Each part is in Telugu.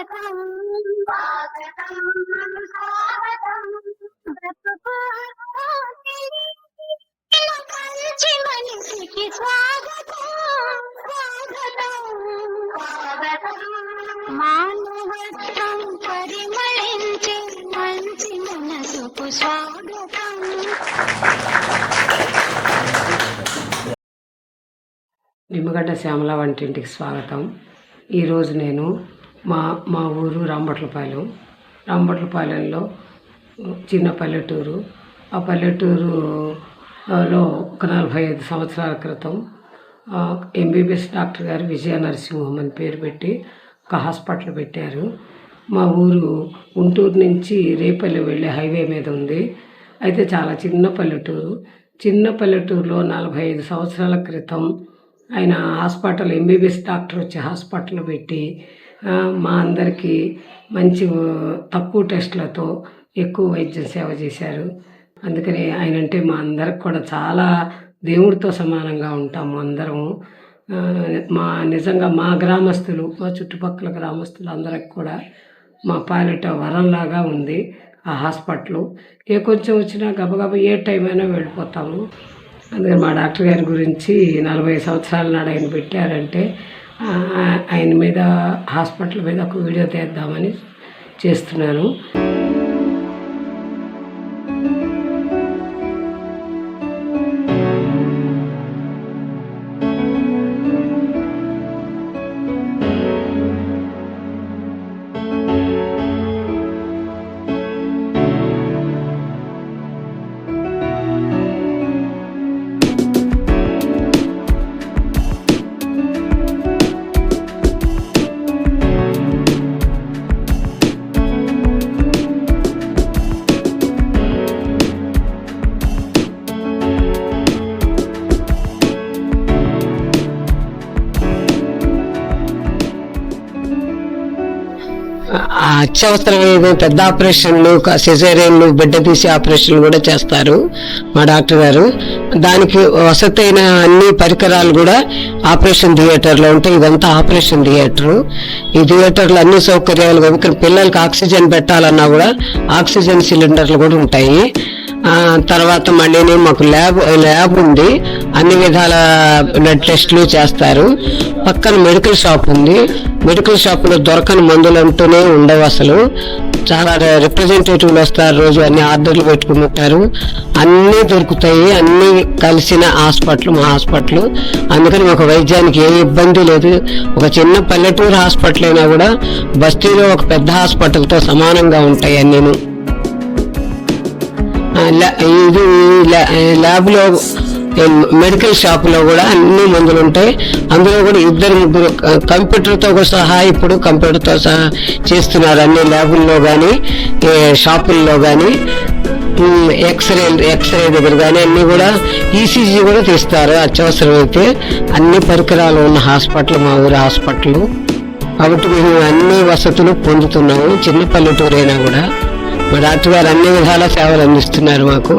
స్వాగతం స్వాగతం స్వాగతం బ్రతుకు మంచి మనిషికి స్వాగతం స్వాగతం స్వాగతం మానవత్వం పరిమళించే మంచి మనసుకు స్వాగతం. నిమ్మగడ్డ శ్యామల వంటింటికి స్వాగతం. ఈరోజు నేను మా ఊరు రాంబట్లపాలెంలో చిన్న పల్లెటూరు. ఆ పల్లెటూరులో ఒక 45 సంవత్సరాల క్రితం ఎంబీబీఎస్ డాక్టర్ గారు విజయ నరసింహం అని పేరు పెట్టి ఒక హాస్పిటల్ పెట్టారు. మా ఊరు గుంటూరు నుంచి రేపల్లి వెళ్ళే హైవే మీద ఉంది. అయితే చాలా చిన్న పల్లెటూరులో 45 సంవత్సరాల క్రితం ఆయన హాస్పిటల్ ఎంబీబీఎస్ డాక్టర్ వచ్చి హాస్పిటల్ పెట్టి మా అందరికీ మంచి తక్కువ టెస్టులతో ఎక్కువ వైద్య సేవ చేశారు. అందుకని ఆయన అంటే మా అందరికి కూడా చాలా దేవుడితో సమానంగా ఉంటాము అందరము. నిజంగా మా గ్రామస్తులు, మా చుట్టుపక్కల గ్రామస్తులు అందరికి కూడా మా పాలిట వరంలాగా ఉంది ఆ హాస్పిటల్. ఏ కొంచెం వచ్చినా గబగబా ఏ టైం అయినా వెళ్ళిపోతాము. అందుకని మా డాక్టర్ గారి గురించి 40 సంవత్సరాల నాడు ఆయన పెట్టారంటే ఆయన మీద హాస్పిటల్ మీద ఒక వీడియో తీద్దామని చేస్తున్నాను. అత్యవసరమైన పెద్ద ఆపరేషన్లు, సిజేరియన్లు, బిడ్డ తీసే ఆపరేషన్లు కూడా చేస్తారు మా డాక్టర్ గారు. దానికి వసతైన అన్ని పరికరాలు కూడా ఆపరేషన్ థియేటర్లో ఉంటాయి. ఇదంతా ఆపరేషన్ థియేటరు. ఈ థియేటర్లో అన్ని సౌకర్యాలు, ఇక్కడ పిల్లలకి ఆక్సిజన్ పెట్టాలన్నా కూడా ఆక్సిజన్ సిలిండర్లు కూడా ఉంటాయి. తర్వాత మళ్ళీ మాకు ల్యాబ్ ఉంది. అన్ని విధాల బ్లడ్ టెస్టులు చేస్తారు. పక్కన మెడికల్ షాప్ ఉంది. మెడికల్ షాప్లో దొరకని మందులు అంటూనే ఉండవు అసలు. చాలా రిప్రజెంటేటివ్లు వస్తారు, రోజు అన్ని ఆర్డర్లు పెట్టుకుంటారు. అన్నీ దొరుకుతాయి. అన్నీ కలిసిన హాస్పిటల్ మా హాస్పిటల్. అందుకని మాకు వైద్యానికి ఏ ఇబ్బంది లేదు. ఒక చిన్న పల్లెటూరు హాస్పిటల్ అయినా కూడా బస్తీలో ఒక పెద్ద హాస్పిటల్తో సమానంగా ఉంటాయి అన్నీను. ఇది ల్యాబ్లో, మెడికల్ షాప్లో కూడా అన్ని మందులు ఉంటాయి. అందులో కూడా 2-3 కంప్యూటర్తో సహా ఇప్పుడు కంప్యూటర్తో సహా చేస్తున్నారు అన్ని ల్యాబుల్లో కానీ షాపుల్లో కానీ. ఎక్స్రే దగ్గర కానీ అన్నీ కూడా ఈసీజీ కూడా తీస్తారు అత్యవసరమైతే. అన్ని పరికరాలు ఉన్న హాస్పిటల్ మా ఊరి హాస్పిటల్. కాబట్టి మేము అన్ని వసతులు పొందుతున్నాము. చిన్న పల్లెటూరు అయినా కూడా మా డాక్టర్ గారు అన్ని విధాల సేవలు అందిస్తున్నారు మాకు.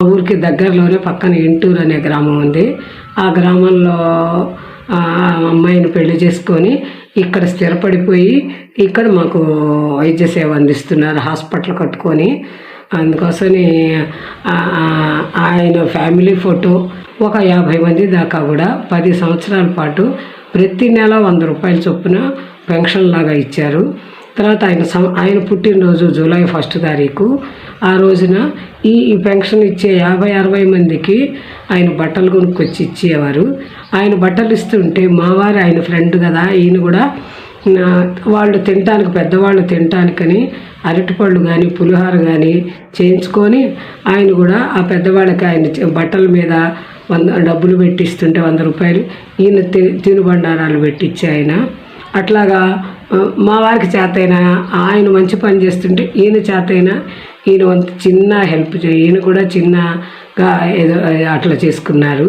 ఊరికి దగ్గరలోనే పక్కన ఇంటూరు అనే గ్రామం ఉంది. ఆ గ్రామంలో అమ్మాయిని పెళ్లి చేసుకొని ఇక్కడ స్థిరపడిపోయి ఇక్కడ మాకు వైద్య సేవ అందిస్తున్నారు హాస్పిటల్ కట్టుకొని. అందుకోసమని ఆయన ఫ్యామిలీ ఫోటో ఒక 50 మంది దాకా కూడా 10 సంవత్సరాల పాటు ప్రతి నెల 100 రూపాయల చొప్పున పెన్షన్ లాగా ఇచ్చారు. తర్వాత ఆయన పుట్టినరోజు జూలై 1 తారీఖు. ఆ రోజున ఈ పెన్షన్ ఇచ్చే 50-60 మందికి ఆయన బట్టలు కొనుక్కొచ్చి ఇచ్చేవారు. ఆయన బట్టలు ఇస్తుంటే మావారు ఆయన ఫ్రెండ్ కదా, ఈయన కూడా వాళ్ళు తినటానికి, పెద్దవాళ్ళు తినటానికని అరటిపళ్ళు కానీ పులిహోర కానీ చేయించుకొని ఆయన కూడా ఆ పెద్దవాళ్ళకి ఆయన బట్టల మీద డబ్బులు పెట్టిస్తుంటే 100 రూపాయలు ఈయన తినుబండారాలు పెట్టించి ఆయన అట్లాగా మా వారికి చేతైనా ఆయన మంచి పని చేస్తుంటే ఈయన చేతైనా ఈయన వంత చిన్న హెల్ప్ ఈయన కూడా చిన్నగా ఏదో అట్లా చేసుకున్నారు.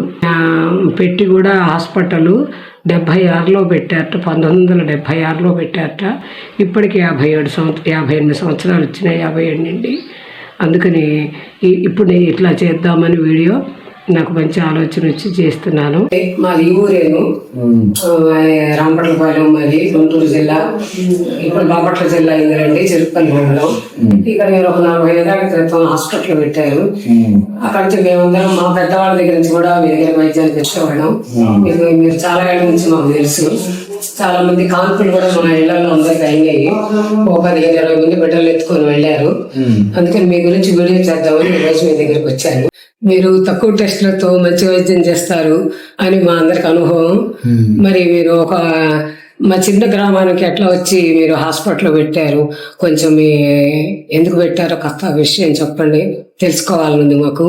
పెట్టి కూడా హాస్పిటల్ 76లో పెట్టారట, 1976లో పెట్టారట. ఇప్పటికి 58 సంవత్సరాలు వచ్చినాయి, 57 నుండి. అందుకని ఇప్పుడు నేను ఇట్లా చేద్దామని వీడియో నాకు మంచి ఆలోచన వచ్చి చేస్తున్నాను. మాది ఈ ఊరేను, రాంపట్లపాలెం, మరి గుంటూరు జిల్లా. ఇప్పుడు బాపట్ల జిల్లా అయిందండి, చెరుపల్లి మండలం. ఇక్కడ నేను ఒక 40 ఏళ్ళ క్రితం హాస్పిటల్ పెట్టాను. అక్కడి నుంచి మేమందరం మా పెద్దవాళ్ళ దగ్గర నుంచి కూడా మీ దగ్గర వైద్యానికి వచ్చేవాళ్ళం. మీరు చాలా ఏళ్ళ నుంచి మాకు తెలుసు. చాలా మంది కాన్పులు కూడా మన ఇళ్లలో అందరికి అయినాయి. ఒక 15-20 మంది బిడ్డలు ఎత్తుకొని వెళ్ళారు. అందుకని మీ గురించి వీడియో చేద్దామని ఈరోజు మీ దగ్గరికి వచ్చాను. మీరు తక్కువ టెస్టులతో మంచి వైద్యం చేస్తారు అని మా అందరికి అనుభవం. మరి మీరు మా చిన్న గ్రామానికి ఎట్లా వచ్చి మీరు హాస్పిటల్ పెట్టారు, కొంచెం ఎందుకు పెట్టారో కొత్త విషయం చెప్పండి, తెలుసుకోవాలనుంది మాకు.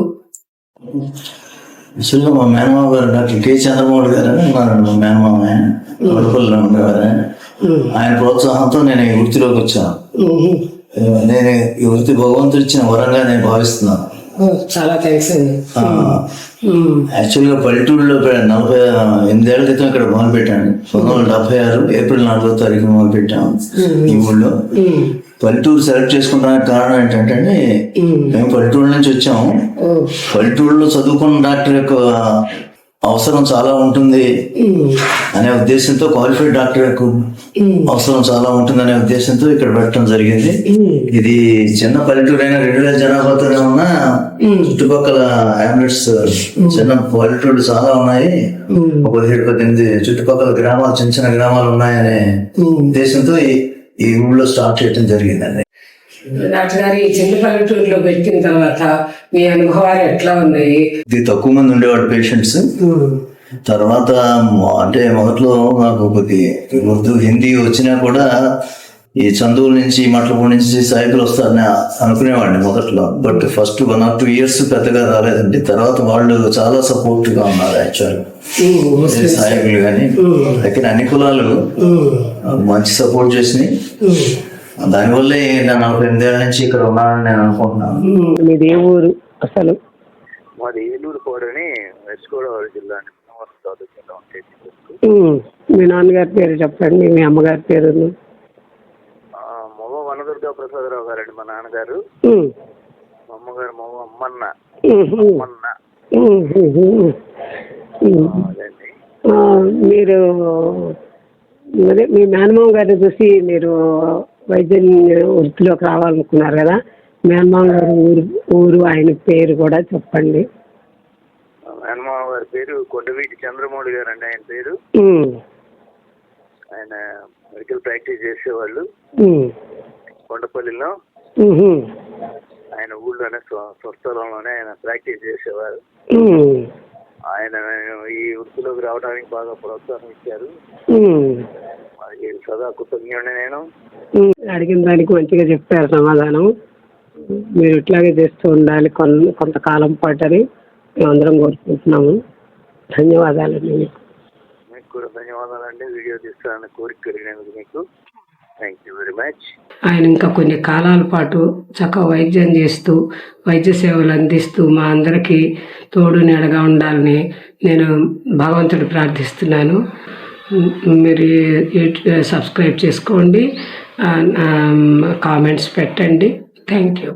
యాక్చువల్గా మా మేనమామ గారు డాక్టర్ కె చంద్రమౌళి గారు అని ఉన్నారండి. మా మేనమామ వడపల్లిలో ఉండేవారు. ఆయన ప్రోత్సాహంతో నేను ఈ వృత్తిలోకి వచ్చాను. నేను ఈ వృత్తి భగవంతుడు ఇచ్చిన వరంగా నేను భావిస్తున్నాను. చాలా థ్యాంక్స్ అండి. యాక్చువల్గా పల్లెటూరులో 48 ఏళ్ల క్రితం ఇక్కడ మొదలు పెట్టాను. 1976 ఏప్రిల్ 4వ తారీఖున మొదలు పెట్టాము ఈ ఊళ్ళో. పల్లెటూరు సెలెక్ట్ చేసుకుంటానికి కారణం ఏంటంటే, మేము పల్లెటూరు నుంచి వచ్చాము. పల్లెటూరులో చదువుకున్న డాక్టర్ యొక్క అవసరం చాలా ఉంటుంది అనే ఉద్దేశంతో, క్వాలిఫైడ్ డాక్టర్ యొక్క అవసరం చాలా ఉంటుంది అనే ఉద్దేశంతో ఇక్కడ పెట్టడం జరిగింది. ఇది చిన్న పల్లెటూరు అయినా 2000 జనాభాతోనే ఉన్న చుట్టుపక్కల హ్యామ్లెట్స్, చిన్న పల్లెటూరు చాలా ఉన్నాయి. 17-18 చుట్టుపక్కల గ్రామాలు, చిన్న చిన్న గ్రామాలు ఉన్నాయనే ఉద్దేశంతో ఈ ఊళ్ళో స్టార్ట్ చేయడం జరిగిందండి. డాక్టర్ గారు, ఈ చిన్న పల్లెటూరులో పెట్టిన తర్వాత మీ అనుభవాలు ఎట్లా ఉన్నాయి? ఇది తక్కువ మంది ఉండేవాడు పేషెంట్స్. తర్వాత అంటే మొదట్లో నాకు కొద్ది ఉర్దూ, హిందీ వచ్చినా కూడా ఈ చందువుల నుంచి, మట్లపూడి నుంచి సాయికులు వస్తారని అనుకునేవాడిని మొదట్లో. బట్ ఫస్ట్ 1 or 2 years పెద్దగా రాలేదండి. తర్వాత వాళ్ళు చాలా సపోర్ట్ గా ఉన్నారు. యాక్చువల్గా సాయికులు కానీ దగ్గర అన్ని కులాలు మంచి సపోర్ట్ చేసినాయి. దానివల్లే నేను 48 ఏళ్ళ నుంచి ఇక్కడ ఉన్నానని నేను అనుకుంటున్నాను. మీది ఏ ఊరు అసలు? మాది ఏలూరు కోడని, వెస్ట్ గోదావరి జిల్లా. మీ నాన్నగారి పేరు చెప్పండి, మీ అమ్మగారి పేరు? మొవ్వ వనదుర్గా ప్రసాదరావు గారండి మా నాన్నగారు. మా అమ్మగారు మొవ్వ అమ్మన్న. మీరు అదే మీ మేనమామ గారిని చూసి మీరు వైద్యం వృత్తిలోకి రావాలనుకున్నారు కదా, మేనమామ గారు ఊరు ఆయన పేరు కూడా చెప్పండి. మేనమామ గారి పేరు కొండవీటి చంద్రమౌళి గారు అండి. ఆయన పేరు. ఆయన మెడికల్ ప్రాక్టీస్ చేసేవాళ్ళు కొండపల్లిలో. ఆయన ఊళ్ళోనే స్వస్థలంలోనే ఆయన ప్రాక్టీస్ చేసేవారు. ఆయన ఈ వృత్తిలోకి రావడానికి బాగా ప్రోత్సాహం ఇచ్చారు. సదా కృతజ్ఞుడిని నేను. అడిగిన దానికి మంచిగా చెప్పారు సమాధానం. మీరు ఇట్లాగే చేస్తూ ఉండాలి కొంతకాలం పాటు అని మేమందరం కోరుకుంటున్నాము. ధన్యవాదాలండి. మీకు కూడా ధన్యవాదాలండి. వీడియో తీస్తానని కోరిక కలిగినందుకు మీకు థ్యాంక్ యూ వెరీ మచ్. ఆయన ఇంకా కొన్ని కాలాల పాటు చక్కగా వైద్యం చేస్తూ, వైద్య సేవలు అందిస్తూ మా అందరికీ తోడు నీడగా ఉండాలని నేను భగవంతుడు ప్రార్థిస్తున్నాను. మీరు సబ్స్క్రైబ్ చేసుకోండి, కామెంట్స్ పెట్టండి. Thank you.